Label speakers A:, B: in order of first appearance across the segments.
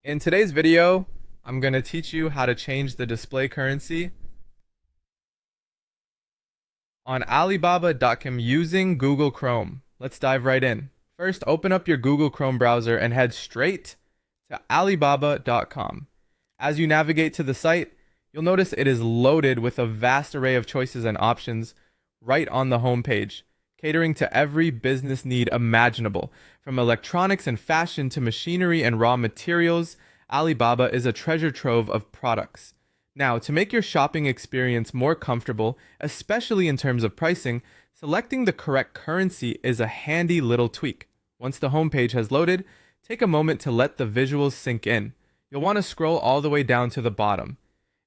A: In today's video, I'm going to teach you how to change the display currency on Alibaba.com using Google Chrome. Let's dive right in. First, open up your Google Chrome browser and head straight to Alibaba.com. As you navigate to the site, you'll notice it is loaded with a vast array of choices and options right on the homepage, catering to every business need imaginable. From electronics and fashion to machinery and raw materials, Alibaba is a treasure trove of products. Now, to make your shopping experience more comfortable, especially in terms of pricing, selecting the correct currency is a handy little tweak. Once the homepage has loaded, take a moment to let the visuals sink in. You'll want to scroll all the way down to the bottom.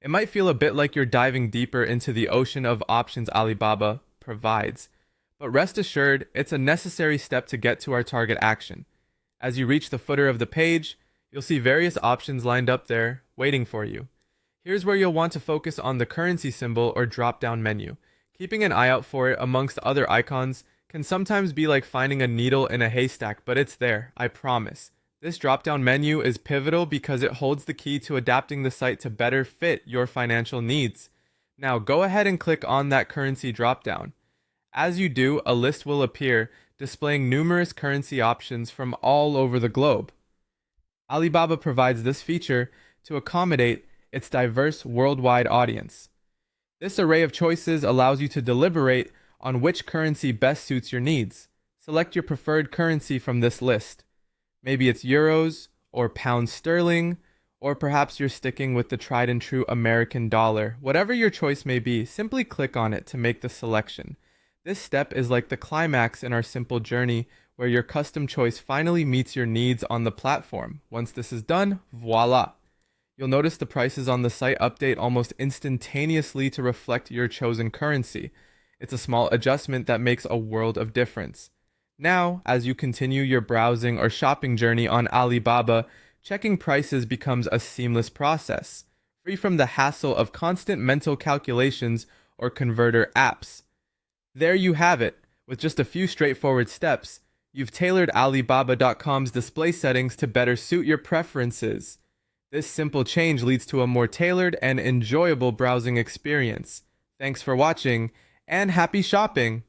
A: It might feel a bit like you're diving deeper into the ocean of options Alibaba provides, but rest assured, it's a necessary step to get to our target action. As you reach the footer of the page, you'll see various options lined up there, waiting for you. Here's where you'll want to focus on the currency symbol or drop-down menu. Keeping an eye out for it amongst other icons can sometimes be like finding a needle in a haystack, but it's there, I promise. This drop-down menu is pivotal because it holds the key to adapting the site to better fit your financial needs. Now go ahead and click on that currency drop-down. As you do, a list will appear displaying numerous currency options from all over the globe. Alibaba provides this feature to accommodate its diverse worldwide audience. This array of choices allows you to deliberate on which currency best suits your needs. Select your preferred currency from this list. Maybe it's euros or pounds sterling, or perhaps you're sticking with the tried and true American dollar. Whatever your choice may be, simply click on it to make the selection. This step is like the climax in our simple journey where your custom choice finally meets your needs on the platform. Once this is done, voila! You'll notice the prices on the site update almost instantaneously to reflect your chosen currency. It's a small adjustment that makes a world of difference. Now, as you continue your browsing or shopping journey on Alibaba, checking prices becomes a seamless process, free from the hassle of constant mental calculations or converter apps. There you have it. With just a few straightforward steps, you've tailored Alibaba.com's display settings to better suit your preferences. This simple change leads to a more tailored and enjoyable browsing experience. Thanks for watching, and happy shopping!